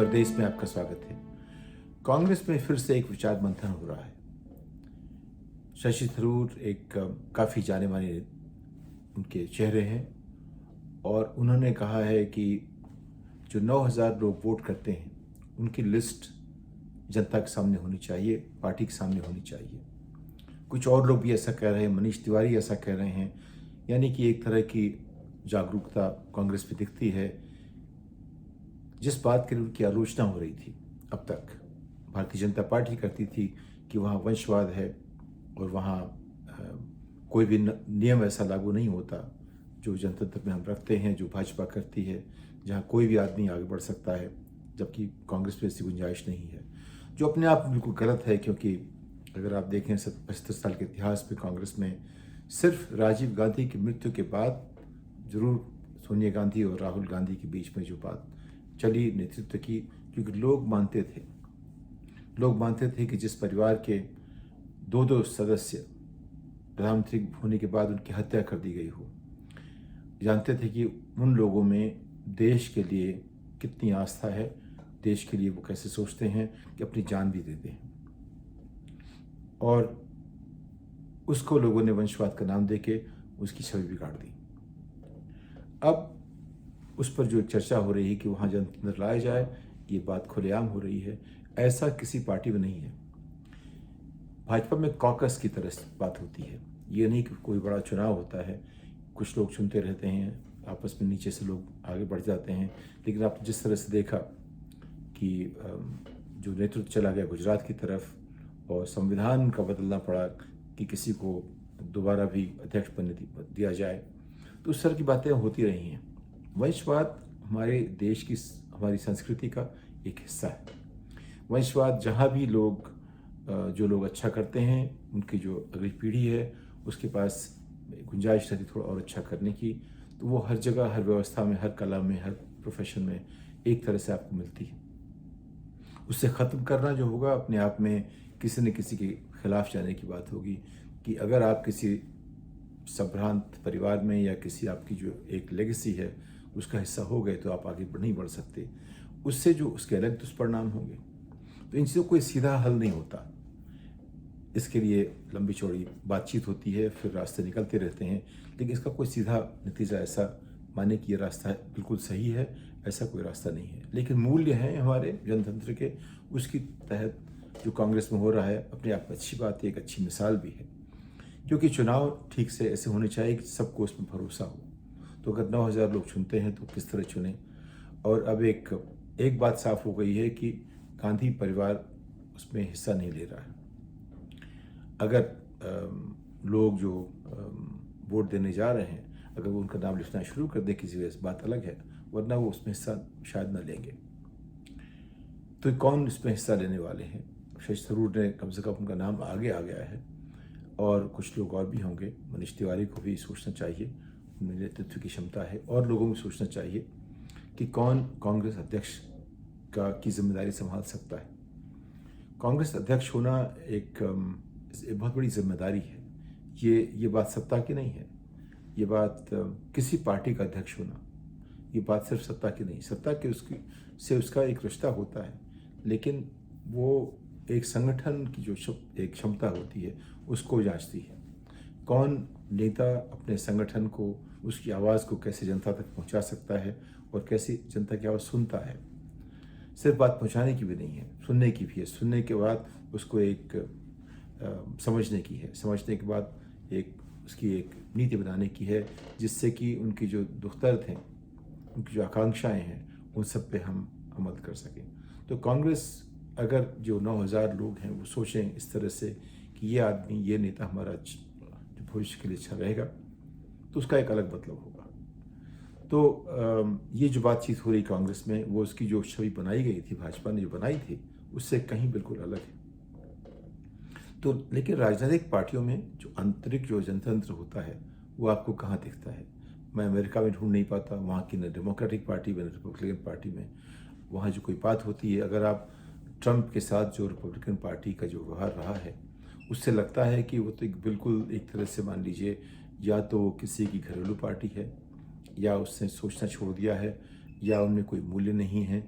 खबर देश में आपका स्वागत है। कांग्रेस में फिर से एक विचार मंथन हो रहा है। शशि थरूर एक काफ़ी जाने माने उनके चेहरे हैं और उन्होंने कहा है कि जो 9,000 लोग वोट करते हैं उनकी लिस्ट जनता के सामने होनी चाहिए, पार्टी के सामने होनी चाहिए। कुछ और लोग भी ऐसा कह रहे हैं, मनीष तिवारी ऐसा कह रहे हैं। यानी कि एक तरह की जागरूकता कांग्रेस में दिखती है। जिस बात के लिए उनकी आलोचना हो रही थी अब तक, भारतीय जनता पार्टी करती थी कि वहाँ वंशवाद है और वहाँ कोई भी नियम ऐसा लागू नहीं होता जो जनतंत्र में हम रखते हैं, जो भाजपा करती है, जहाँ कोई भी आदमी आगे बढ़ सकता है, जबकि कांग्रेस में ऐसी गुंजाइश नहीं है, जो अपने आप में बिल्कुल गलत है। क्योंकि अगर आप देखें 75 साल के इतिहास में कांग्रेस में सिर्फ राजीव गांधी की मृत्यु के बाद जरूर सोनिया गांधी और राहुल गांधी के बीच में जो बात चली नेतृत्व की, क्योंकि लोग मानते थे कि जिस परिवार के दो सदस्य प्रधानमंत्री होने के बाद उनकी हत्या कर दी गई हो, जानते थे कि उन लोगों में देश के लिए कितनी आस्था है, देश के लिए वो कैसे सोचते हैं कि अपनी जान भी देते हैं। और उसको लोगों ने वंशवाद का नाम देके उसकी छवि बिगाड़ दी। अब उस पर जो चर्चा हो रही है कि वहाँ जनतंत्र लाया जाए, ये बात खुलेआम हो रही है। ऐसा किसी पार्टी में नहीं है। भाजपा में कॉकस की तरह बात होती है। ये नहीं कि कोई बड़ा चुनाव होता है, कुछ लोग चुनते रहते हैं, आपस में नीचे से लोग आगे बढ़ जाते हैं। लेकिन आप जिस तरह से देखा कि जो नेतृत्व चला गया गुजरात की तरफ और संविधान का बदलना पड़ा कि किसी को दोबारा भी अध्यक्ष बनने दिया जाए, तो उस तरह की बातें होती रही हैं। वंशवाद हमारे देश की, हमारी संस्कृति का एक हिस्सा है। वंशवाद जहाँ भी लोग जो लोग अच्छा करते हैं, उनकी जो अगली पीढ़ी है उसके पास गुंजाइश रहती थोड़ा और अच्छा करने की, तो वो हर जगह, हर व्यवस्था में, हर कला में, हर प्रोफेशन में एक तरह से आपको मिलती है। उससे ख़त्म करना जो होगा अपने आप में किसी न किसी के खिलाफ जाने की बात होगी। कि अगर आप किसी संभ्रांत परिवार में या किसी आपकी जो एक लेगेसी है उसका हिस्सा हो गए तो आप आगे नहीं बढ़ सकते। उससे जो उसके अलग दुष्परिणाम होंगे। तो इन चीज़ों कोई सीधा हल नहीं होता। इसके लिए लंबी चौड़ी बातचीत होती है, फिर रास्ते निकलते रहते हैं, लेकिन इसका कोई सीधा नतीजा ऐसा माने कि ये रास्ता बिल्कुल सही है, ऐसा कोई रास्ता नहीं है। लेकिन मूल्य हैं हमारे जनतंत्र के, उसकी तहत जो कांग्रेस में हो रहा है अपने आप में अच्छी बात है, एक अच्छी मिसाल भी है। क्योंकि चुनाव ठीक से ऐसे होने चाहिए कि सबको उसमें भरोसा हो। तो अगर 9,000 लोग चुनते हैं तो किस तरह चुने। और अब एक बात साफ हो गई है कि गांधी परिवार उसमें हिस्सा नहीं ले रहा है। अगर लोग जो वोट देने जा रहे हैं, अगर वो उनका नाम लिखना शुरू कर दे किसी वजह से, बात अलग है, वरना वो उसमें हिस्सा शायद न लेंगे। तो कौन इसमें हिस्सा लेने वाले हैं? शशि थरूर ने कम से कम उनका नाम आगे आ गया है और कुछ लोग और भी होंगे। मनीष तिवारी को भी सोचना चाहिए, उनमें नेतृत्व की क्षमता है। और लोगों को सोचना चाहिए कि कौन कांग्रेस अध्यक्ष की जिम्मेदारी संभाल सकता है। कांग्रेस अध्यक्ष होना एक बहुत बड़ी जिम्मेदारी है। ये बात सत्ता की नहीं है, ये बात किसी पार्टी का अध्यक्ष होना, ये बात सिर्फ सत्ता की नहीं। सत्ता के उसका एक रिश्ता होता है, लेकिन वो एक संगठन की जो एक क्षमता होती है उसको जांचती है। कौन नेता अपने संगठन को, उसकी आवाज़ को कैसे जनता तक पहुंचा सकता है और कैसे जनता की आवाज़ सुनता है। सिर्फ बात पहुंचाने की भी नहीं है, सुनने की भी है। सुनने के बाद उसको एक समझने की है, समझने के बाद उसकी एक नीति बनाने की है, जिससे कि उनकी जो दुख दर्द हैं, उनकी जो आकांक्षाएं हैं, उन सब पे हम अमल कर सकें। तो कांग्रेस, अगर जो 9,000 लोग हैं वो सोचें इस तरह से कि ये आदमी, ये नेता हमारा जो भविष्य के लिए अच्छा रहेगा, तो उसका एक अलग मतलब होगा। तो ये जो बातचीत हो रही कांग्रेस में, वो उसकी जो छवि बनाई गई थी, भाजपा ने जो बनाई थी, उससे कहीं बिल्कुल अलग है। तो लेकिन राजनीतिक पार्टियों में जो आंतरिक जो जनतंत्र होता है वो आपको कहाँ दिखता है? मैं अमेरिका में ढूंढ नहीं पाता, वहाँ की न डेमोक्रेटिक पार्टी में न रिपब्लिकन पार्टी में वहाँ जो कोई बात होती है। अगर आप ट्रंप के साथ जो रिपब्लिकन पार्टी का जो व्यवहार रहा है, उससे लगता है कि वो तो बिल्कुल एक तरह से मान लीजिए, या तो वो किसी की घरेलू पार्टी है, या उसने सोचना छोड़ दिया है, या उनमें कोई मूल्य नहीं है,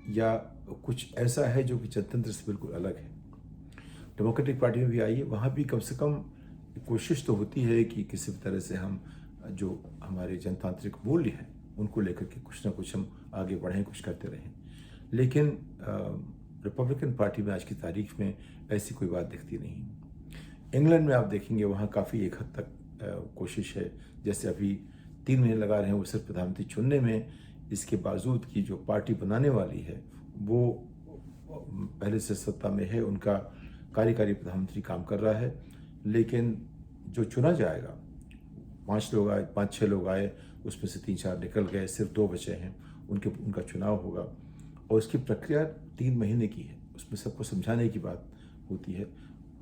या कुछ ऐसा है जो कि जनतंत्र से बिल्कुल अलग है। डेमोक्रेटिक पार्टी में भी आइए, वहाँ भी कम से कम कोशिश तो होती है कि किसी भी तरह से हम जो हमारे जनतांत्रिक मूल्य हैं उनको लेकर के कुछ ना कुछ हम आगे बढ़ें, कुछ करते रहें। लेकिन रिपब्लिकन पार्टी में आज की तारीख में ऐसी कोई बात दिखती नहीं। इंग्लैंड में आप देखेंगे वहाँ काफ़ी एक हद तक कोशिश है, जैसे अभी 3 महीने लगा रहे हैं वो सिर्फ प्रधानमंत्री चुनने में, इसके बावजूद की जो पार्टी बनाने वाली है वो पहले से सत्ता में है, उनका कार्यकारी प्रधानमंत्री काम कर रहा है। लेकिन जो चुना जाएगा, 5 लोग आए, 5-6 लोग आए, उसमें से 3-4 निकल गए, सिर्फ 2 बचे हैं, उनका चुनाव होगा और उसकी प्रक्रिया 3 महीने की है। उसमें सबको समझाने की बात होती है,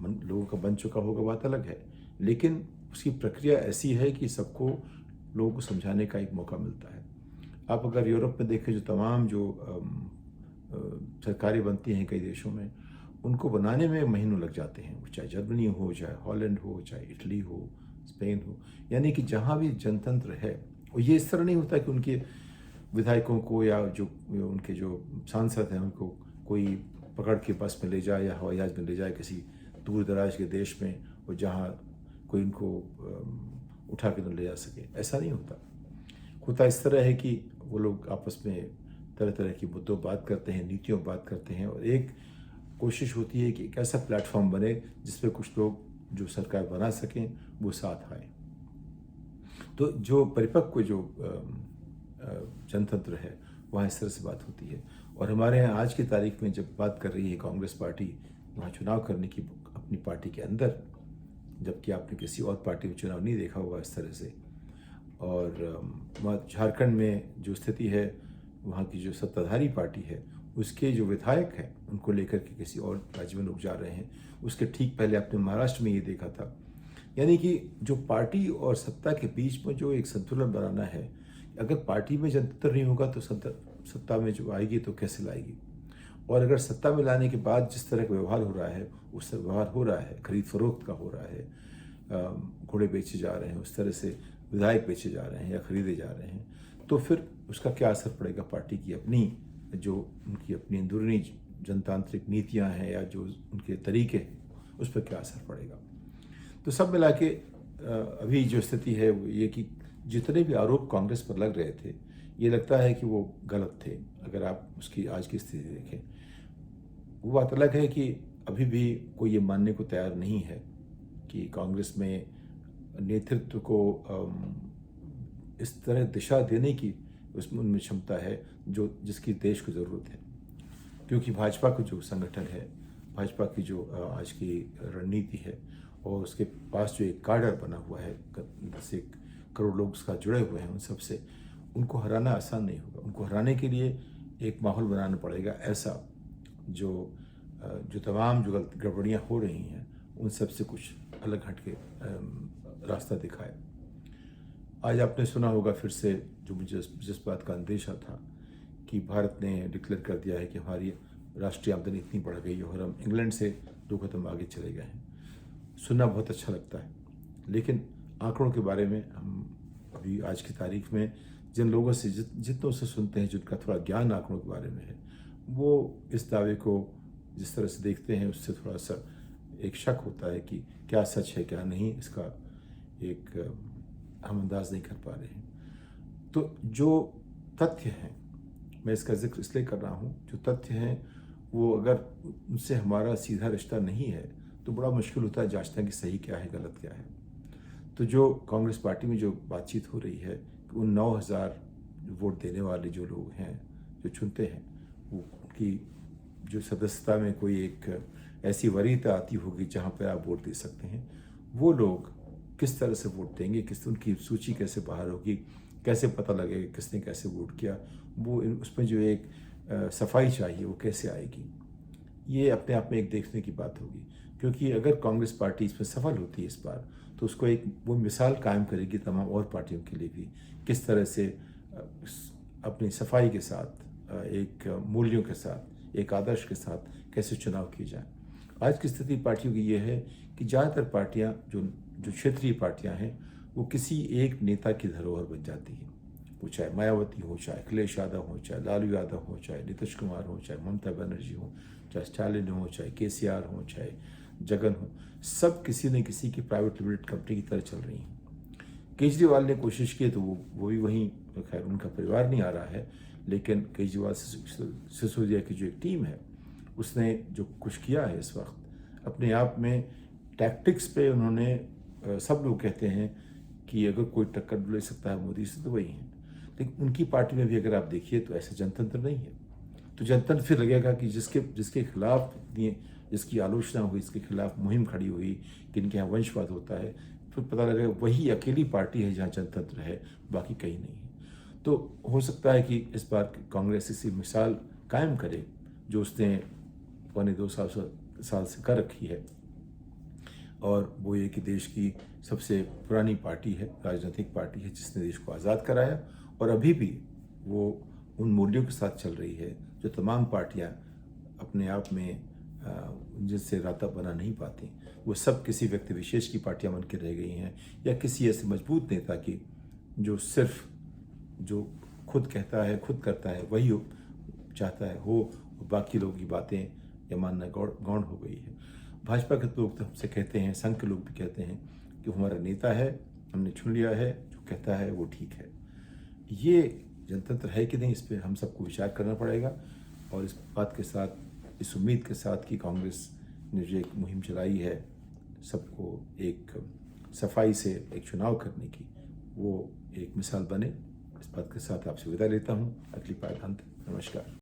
लोगों का बन चुका होगा बात अलग है, लेकिन उसकी प्रक्रिया ऐसी है कि सबको लोगों को समझाने का एक मौका मिलता है। आप अगर यूरोप में देखें, जो तमाम जो सरकारें बनती हैं कई देशों में, उनको बनाने में महीनों लग जाते हैं, चाहे जर्मनी हो, चाहे हॉलैंड हो, चाहे इटली हो, स्पेन हो, यानी कि जहाँ भी जनतंत्र है। और ये इस तरह नहीं होता कि उनके विधायकों को या जो उनके जो सांसद हैं उनको कोई पकड़ के बस में ले जाए या हवाई जहाज में ले जाए किसी दूर दराज के देश में, और जहाँ कोई उनको उठा के न ले जा सके। ऐसा नहीं होता इस तरह है कि वो लोग आपस में तरह तरह की मुद्दों बात करते हैं, नीतियों बात करते हैं, और एक कोशिश होती है कि एक ऐसा प्लेटफॉर्म बने जिसपे कुछ लोग जो सरकार बना सकें वो साथ आए। तो जो परिपक्व जो जनतंत्र है वहाँ इस तरह से बात होती है। और हमारे यहाँ आज की तारीख में जब बात कर रही है कांग्रेस पार्टी वहाँ चुनाव करने की अपनी पार्टी के अंदर, जबकि आपने किसी और पार्टी में चुनाव नहीं देखा होगा इस तरह से। और वहाँ झारखंड में जो स्थिति है, वहाँ की जो सत्ताधारी पार्टी है उसके जो विधायक हैं उनको लेकर के किसी और राज्य में लोग जा रहे हैं। उसके ठीक पहले आपने महाराष्ट्र में ये देखा था। यानी कि जो पार्टी और सत्ता के बीच में जो एक संतुलन बनाना है, अगर पार्टी में जनतंत्र नहीं होगा तो सत्ता में जो आएगी तो कैसे लाएगी। और अगर सत्ता में लाने के बाद जिस तरह का व्यवहार हो रहा है, उस तरह व्यवहार हो रहा है, खरीद फरोख्त का हो रहा है, घोड़े बेचे जा रहे हैं, उस तरह से विधायक बेचे जा रहे हैं या खरीदे जा रहे हैं, तो फिर उसका क्या असर पड़ेगा पार्टी की अपनी जो उनकी अपनी अंदरूनी जनतांत्रिक नीतियां हैं या जो उनके तरीके हैं, उस पर क्या असर पड़ेगा। तो सब मिला के अभी जो स्थिति है वो ये कि जितने भी आरोप कांग्रेस पर लग रहे थे, ये लगता है कि वो गलत थे। अगर आप उसकी आज की स्थिति देखें, वो बात अलग है कि अभी भी कोई ये मानने को तैयार नहीं है कि कांग्रेस में नेतृत्व को इस तरह दिशा देने की उसमें उनमें क्षमता है जो जिसकी देश को ज़रूरत है। क्योंकि भाजपा का जो संगठन है, भाजपा की जो आज की रणनीति है, और उसके पास जो एक काडर बना हुआ है, 10 करोड़ लोग उसका जुड़े हुए हैं, उन सब से उनको हराना आसान नहीं होगा। उनको हराने के लिए एक माहौल बनाना पड़ेगा ऐसा जो तमाम जो गड़बड़ियाँ हो रही हैं उन सब से कुछ अलग हट के रास्ता दिखाए। आज आपने सुना होगा फिर से, जो मुझे जिस बात का अंदेशा था कि भारत ने डिक्लेयर कर दिया है कि हमारी राष्ट्रीय आमदनी इतनी बढ़ गई है और हम इंग्लैंड से 2 कदम आगे चले गए हैं। सुनना बहुत अच्छा लगता है, लेकिन आंकड़ों के बारे में हम अभी आज की तारीख में जिन लोगों से जितनों से सुनते हैं, जिनका थोड़ा ज्ञान आंकड़ों के बारे में है, वो इस दावे को जिस तरह से देखते हैं उससे थोड़ा सा एक शक होता है कि क्या सच है क्या नहीं, इसका एक हम अंदाज नहीं कर पा रहे हैं। तो जो तथ्य हैं, मैं इसका जिक्र इसलिए कर रहा हूँ, जो तथ्य हैं वो अगर उनसे हमारा सीधा रिश्ता नहीं है तो बड़ा मुश्किल होता है जांचना कि सही क्या है गलत क्या है। तो जो कांग्रेस पार्टी में जो बातचीत हो रही है कि उन 9,000 वोट देने वाले जो लोग हैं जो चुनते हैं, वो उनकी जो सदस्यता में कोई एक ऐसी वरीयता आती होगी जहाँ पर आप वोट दे सकते हैं, वो लोग किस तरह से वोट देंगे, उनकी सूची कैसे बाहर होगी, कैसे पता लगेगा किसने कैसे वोट किया, वो उसमें जो एक सफाई चाहिए वो कैसे आएगी, ये अपने आप में एक देखने की बात होगी। क्योंकि अगर कांग्रेस पार्टी इसमें सफल होती है इस बार, तो उसको एक वो मिसाल कायम करेगी तमाम और पार्टियों के लिए भी, किस तरह से अपनी सफाई के साथ, एक मूल्यों के साथ, एक आदर्श के साथ कैसे चुनाव किए जाए। आज की स्थिति पार्टियों की ये है कि ज़्यादातर पार्टियाँ जो क्षेत्रीय पार्टियाँ हैं वो किसी एक नेता की धरोहर बन जाती हैं। वो चाहे मायावती हो, चाहे अखिलेश यादव हो, चाहे लालू यादव हो, चाहे नीतीश कुमार हो, चाहे ममता बनर्जी हो, चाहे स्टालिन हो, चाहे केसीआर हो, चाहे जगन हो, सब किसी न किसी की प्राइवेट लिमिटेड कंपनी की तरह चल रही हैं। केजरीवाल ने कोशिश की तो वो भी वहीं, खैर उनका परिवार नहीं आ रहा है, लेकिन केजरीवाल सिसोदिया की जो एक टीम है उसने जो कुछ किया है इस वक्त अपने आप में टैक्टिक्स पे उन्होंने सब लोग कहते हैं कि अगर कोई टक्कर ले सकता है मोदी से तो वही है, लेकिन उनकी पार्टी में भी अगर आप देखिए तो ऐसा जनतंत्र नहीं है। तो जनतंत्र फिर लगेगा कि जिसके खिलाफ जिसकी आलोचना हुई, इसके खिलाफ मुहिम खड़ी हुई कि इनके यहाँ वंशवाद होता है, फिर पता लगेगा वही अकेली पार्टी है जहाँ जनतंत्र है, बाकी कहीं नहीं है। तो हो सकता है कि इस बार कांग्रेस इसी मिसाल कायम करे जो उसने पौने 2 साल से कर रखी है, और वो ये कि देश की सबसे पुरानी पार्टी है, राजनीतिक पार्टी है जिसने देश को आज़ाद कराया, और अभी भी वो उन मूल्यों के साथ चल रही है जो तमाम पार्टियां अपने आप में जिससे राता बना नहीं पाती। वो सब किसी व्यक्ति विशेष की पार्टियां बन के रह गई हैं, या किसी ऐसे मजबूत नेता की जो खुद कहता है, खुद करता है, वही चाहता है हो, बाकी लोगों की बातें या मानना गौण हो गई है। भाजपा के लोग तो हमसे कहते हैं, संघ के लोग भी कहते हैं कि हमारा नेता है, हमने चुन लिया है, जो कहता है वो ठीक है। ये जनतंत्र है कि नहीं, इस पर हम सबको विचार करना पड़ेगा। और इस बात के साथ, इस उम्मीद के साथ कि कांग्रेस ने जो एक मुहिम चलाई है सबको एक सफाई से एक चुनाव करने की, वो एक मिसाल बने, इस बात के साथ आपसे विदा लेता हूँ। अगली पायदान तक नमस्कार।